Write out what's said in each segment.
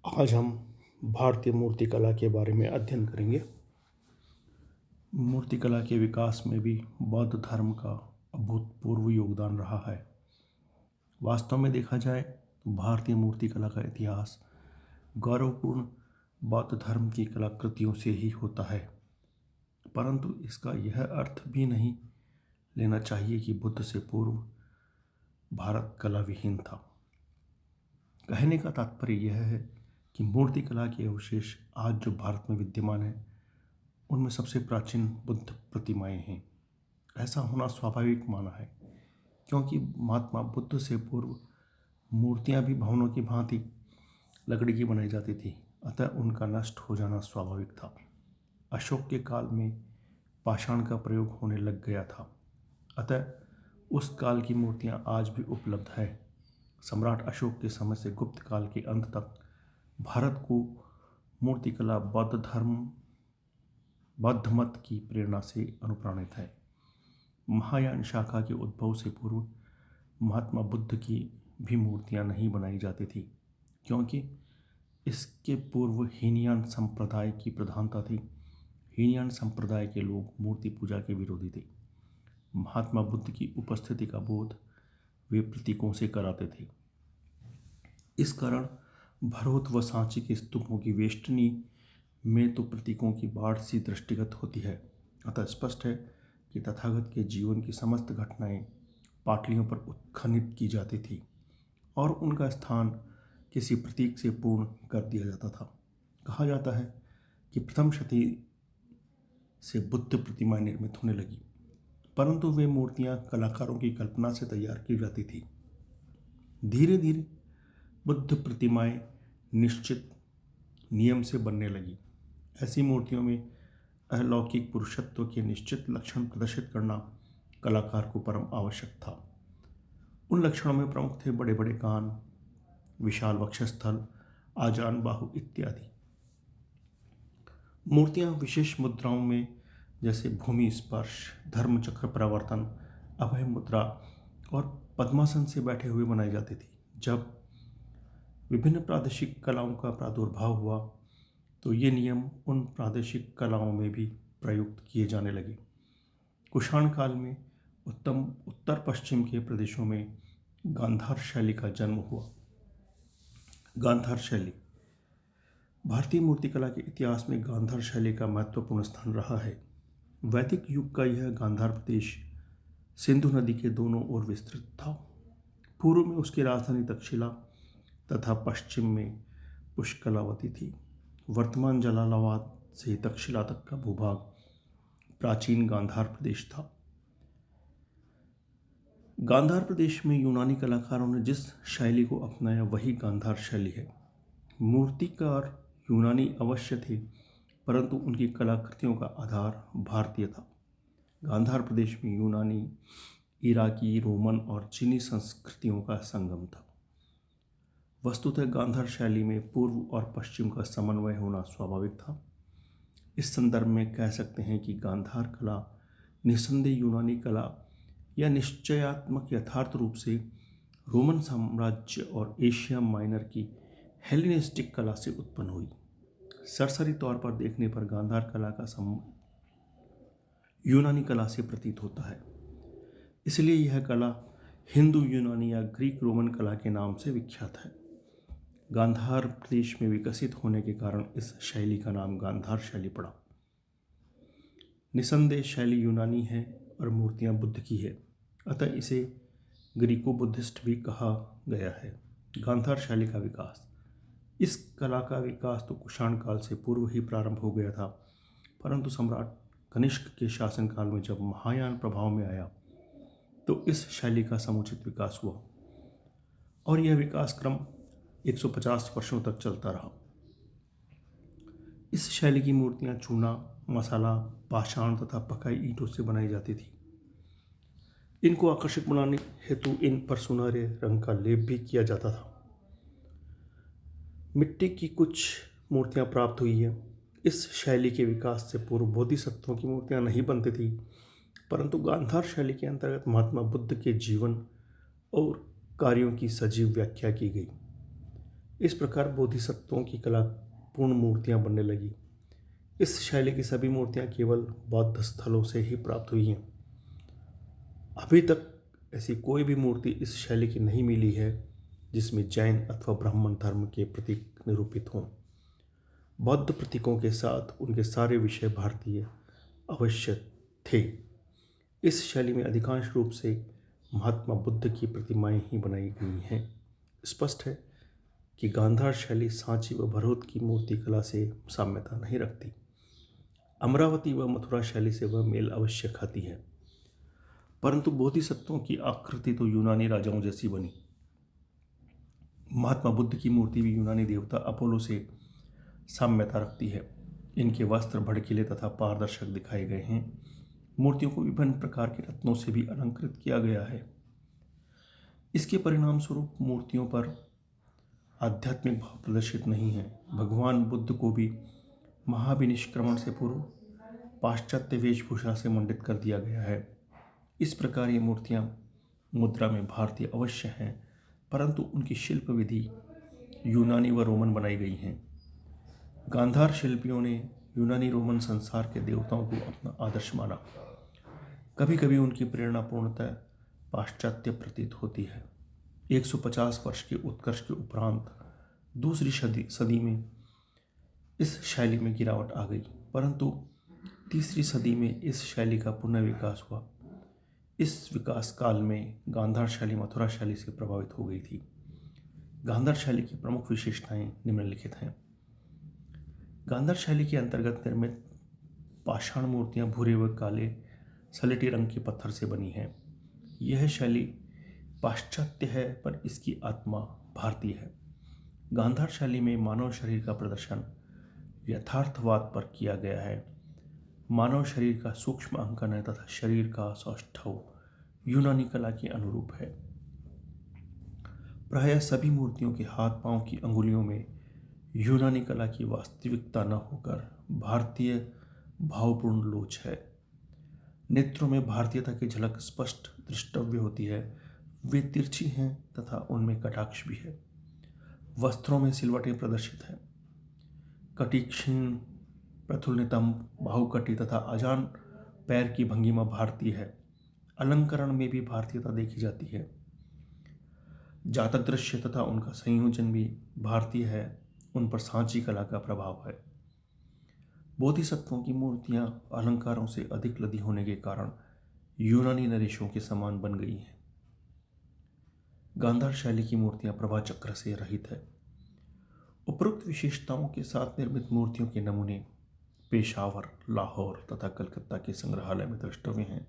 आज हम भारतीय मूर्तिकला के बारे में अध्ययन करेंगे। मूर्तिकला के विकास में भी बौद्ध धर्म का अभूतपूर्व योगदान रहा है। वास्तव में देखा जाए तो भारतीय मूर्तिकला का इतिहास गौरवपूर्ण बौद्ध धर्म की कलाकृतियों से ही होता है, परंतु इसका यह अर्थ भी नहीं लेना चाहिए कि बुद्ध से पूर्व भारत कला विहीन था। कहने का तात्पर्य यह है कि मूर्तिकला के अवशेष आज जो भारत में विद्यमान है उनमें सबसे प्राचीन बुद्ध प्रतिमाएं हैं। ऐसा होना स्वाभाविक माना है, क्योंकि महात्मा बुद्ध से पूर्व मूर्तियां भी भवनों की भांति लकड़ी की बनाई जाती थी, अतः उनका नष्ट हो जाना स्वाभाविक था। अशोक के काल में पाषाण का प्रयोग होने लग गया था, अतः उस काल की मूर्तियां आज भी उपलब्ध है। सम्राट अशोक के समय से गुप्त काल के अंत तक भारत को मूर्तिकला बौद्ध मत की प्रेरणा से अनुप्राणित है। महायान शाखा के उद्भव से पूर्व महात्मा बुद्ध की भी मूर्तियां नहीं बनाई जाती थी, क्योंकि इसके पूर्व हीनयान संप्रदाय की प्रधानता थी। हीनयान संप्रदाय के लोग मूर्ति पूजा के विरोधी थे। महात्मा बुद्ध की उपस्थिति का बोध वे प्रतीकों से कराते थे। इस कारण भरोत व सांची के स्तूपों की वेष्टनी में तो प्रतीकों की बाढ़ सी दृष्टिगत होती है। अतः स्पष्ट है कि तथागत के जीवन की समस्त घटनाएं पाटलियों पर उत्खनित की जाती थी और उनका स्थान किसी प्रतीक से पूर्ण कर दिया जाता था। कहा जाता है कि प्रथम शती से बुद्ध प्रतिमाएं निर्मित होने लगी, परंतु वे मूर्तियां कलाकारों की कल्पना से तैयार की जाती थी। धीरे धीरे बुद्ध प्रतिमाएं निश्चित नियम से बनने लगी। ऐसी मूर्तियों में अलौकिक पुरुषत्व के निश्चित लक्षण प्रदर्शित करना कलाकार को परम आवश्यक था। उन लक्षणों में प्रमुख थे बड़े बड़े कान, विशाल वक्षस्थल, आजान बाहु इत्यादि। मूर्तियां विशेष मुद्राओं में जैसे भूमि स्पर्श, धर्म चक्र प्रवर्तन, अभय मुद्रा और पद्मासन से बैठे हुए बनाई जाती थी। जब विभिन्न प्रादेशिक कलाओं का प्रादुर्भाव हुआ तो ये नियम उन प्रादेशिक कलाओं में भी प्रयुक्त किए जाने लगे। कुषाण काल में उत्तर पश्चिम के प्रदेशों में गांधार शैली का जन्म हुआ। गांधार शैली भारतीय मूर्तिकला के इतिहास में गांधार शैली का महत्वपूर्ण स्थान रहा है। वैदिक युग का यह गांधार प्रदेश सिंधु नदी के दोनों ओर विस्तृत था। पूर्व में उसकी राजधानी तक्षशिला तथा पश्चिम में पुष्कलावती थी। वर्तमान जलालाबाद से तक्षशिला तक का भूभाग प्राचीन गांधार प्रदेश था। गांधार प्रदेश में यूनानी कलाकारों ने जिस शैली को अपनाया वही गांधार शैली है। मूर्तिकार यूनानी अवश्य थे, परंतु उनकी कलाकृतियों का आधार भारतीय था। गांधार प्रदेश में यूनानी, इराकी, रोमन और चीनी संस्कृतियों का संगम था। वस्तुतः गांधार शैली में पूर्व और पश्चिम का समन्वय होना स्वाभाविक था। इस संदर्भ में कह सकते हैं कि गांधार कला निस्संदेह यूनानी कला या निश्चयात्मक यथार्थ रूप से रोमन साम्राज्य और एशिया माइनर की हेलेनिस्टिक कला से उत्पन्न हुई। सरसरी तौर पर देखने पर गांधार कला का संबंध यूनानी कला से प्रतीत होता है, इसलिए यह कला हिंदू यूनानी या ग्रीक रोमन कला के नाम से विख्यात है। गांधार प्रदेश में विकसित होने के कारण इस शैली का नाम गांधार शैली पड़ा। निसंदेह शैली यूनानी है और मूर्तियां बुद्ध की है, अतः इसे ग्रीको बुद्धिस्ट भी कहा गया है। गांधार शैली का विकास, इस कला का विकास तो कुषाण काल से पूर्व ही प्रारंभ हो गया था, परंतु सम्राट कनिष्क के शासनकाल में जब महायान प्रभाव में आया तो इस शैली का समुचित विकास हुआ और यह विकास क्रम 150 वर्षों तक चलता रहा। इस शैली की मूर्तियां चूना, मसाला, पाषाण तथा पकाई ईंटों से बनाई जाती थी। इनको आकर्षक बनाने हेतु इन पर सुनहरे रंग का लेप भी किया जाता था। मिट्टी की कुछ मूर्तियां प्राप्त हुई है। इस शैली के विकास से पूर्व बोधिसत्वों की मूर्तियां नहीं बनती थी, परंतु गांधार शैली के अंतर्गत महात्मा बुद्ध के जीवन और कार्यों की सजीव व्याख्या की गई। इस प्रकार बोधिसत्वों की कलापूर्ण मूर्तियां बनने लगी। इस शैली की सभी मूर्तियां केवल बौद्ध स्थलों से ही प्राप्त हुई हैं। अभी तक ऐसी कोई भी मूर्ति इस शैली की नहीं मिली है जिसमें जैन अथवा ब्राह्मण धर्म के प्रतीक निरूपित हों। बौद्ध प्रतीकों के साथ उनके सारे विषय भारतीय अवश्य थे। इस शैली में अधिकांश रूप से महात्मा बुद्ध की प्रतिमाएं ही बनाई गई हैं। स्पष्ट है कि गांधार शैली सांची व भरहुत की मूर्ति कला से साम्यता नहीं रखती। अमरावती व मथुरा शैली से वह मेल अवश्य खाती है, परंतु बोधिसत्वों की आकृति तो यूनानी राजाओं जैसी बनी। महात्मा बुद्ध की मूर्ति भी यूनानी देवता अपोलो से साम्यता रखती है। इनके वस्त्र भड़कीले तथा पारदर्शक दिखाए गए हैं। मूर्तियों को विभिन्न प्रकार के रत्नों से भी अलंकृत किया गया है। इसके परिणाम स्वरूप मूर्तियों पर आध्यात्मिक भाव प्रदर्शित नहीं है। भगवान बुद्ध को भी महाविनिष्क्रमण से पूर्व पाश्चात्य वेशभूषा से मंडित कर दिया गया है। इस प्रकार ये मूर्तियाँ मुद्रा में भारतीय अवश्य हैं, परंतु उनकी शिल्प विधि यूनानी व रोमन बनाई गई हैं। गांधार शिल्पियों ने यूनानी रोमन संसार के देवताओं को अपना आदर्श माना। कभी कभी उनकी प्रेरणा पूर्णतः पाश्चात्य प्रतीत होती है। 150 वर्ष के उत्कर्ष के उपरांत दूसरी सदी में इस शैली में गिरावट आ गई, परंतु तीसरी सदी में इस शैली का पुनर्विकास हुआ। इस विकास काल में गांधार शैली मथुरा शैली से प्रभावित हो गई थी। गांधार शैली की प्रमुख विशेषताएं निम्नलिखित हैं। गांधार शैली के अंतर्गत निर्मित पाषाण मूर्तियां भूरे व काले सलेटी रंग के पत्थर से बनी हैं। यह शैली पाश्चात्य है, पर इसकी आत्मा भारतीय है। गांधार शैली में मानव शरीर का प्रदर्शन यथार्थवाद पर किया गया है। मानव शरीर का सूक्ष्म अंकन है तथा शरीर का सौष्ठव यूनानी कला के अनुरूप है। प्रायः सभी मूर्तियों के हाथ पांव की अंगुलियों में यूनानी कला की वास्तविकता न होकर भारतीय भावपूर्ण लोच है। नेत्रों में भारतीयता की झलक स्पष्ट दृष्टव्य होती है। वे तिरछी हैं तथा उनमें कटाक्ष भी है। वस्त्रों में सिलवटें प्रदर्शित हैं। कटी क्षीण प्रथुल्यतम बाहुकटी तथा अजान पैर की भंगिमा भारतीय है। अलंकरण में भी भारतीयता देखी जाती है। जातक दृश्य तथा उनका संयोजन भी भारतीय है। उन पर सांची कला का प्रभाव है। बोधिसत्वों की मूर्तियां अलंकारों से अधिक लदी होने के कारण यूनानी नरेशों के समान बन गई हैं। गांधार शैली की मूर्तियां प्रभा चक्र से रहित है। उपरोक्त विशेषताओं के साथ निर्मित मूर्तियों के नमूने पेशावर, लाहौर तथा कलकत्ता के संग्रहालय में द्रष्टव्य हैं।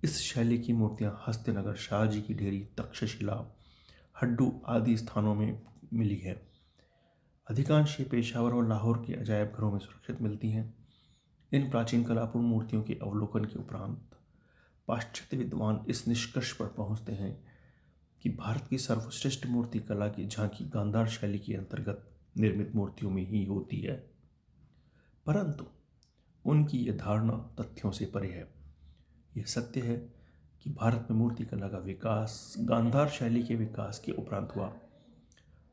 इस शैली की मूर्तियां हस्तिनगर, शाहजी की ढेरी, तक्षशिला, हड्डू आदि स्थानों में मिली है। अधिकांश ये पेशावर और लाहौर के अजायब घरों में सुरक्षित मिलती हैं। इन प्राचीन कलापूर्ण मूर्तियों के अवलोकन के उपरांत पाश्चात्य विद्वान इस निष्कर्ष पर पहुंचते हैं कि भारत की सर्वश्रेष्ठ मूर्ति कला की झांकी गांधार शैली के अंतर्गत निर्मित मूर्तियों में ही होती है, परंतु उनकी यह धारणा तथ्यों से परे है। यह सत्य है कि भारत में मूर्ति कला का विकास गांधार शैली के विकास के उपरांत हुआ,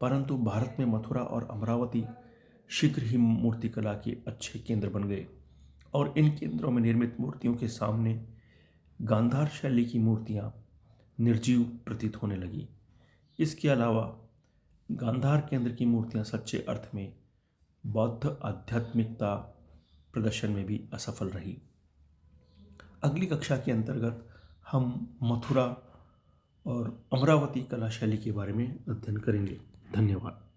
परंतु भारत में मथुरा और अमरावती शीघ्र ही मूर्तिकला के अच्छे केंद्र बन गए और इन केंद्रों में निर्मित मूर्तियों के सामने गांधार शैली की मूर्तियां निर्जीव प्रतीत होने लगी। इसके अलावा गांधार केंद्र की मूर्तियां सच्चे अर्थ में बौद्ध आध्यात्मिकता प्रदर्शन में भी असफल रही। अगली कक्षा के अंतर्गत हम मथुरा और अमरावती कला शैली के बारे में अध्ययन करेंगे। धन्यवाद।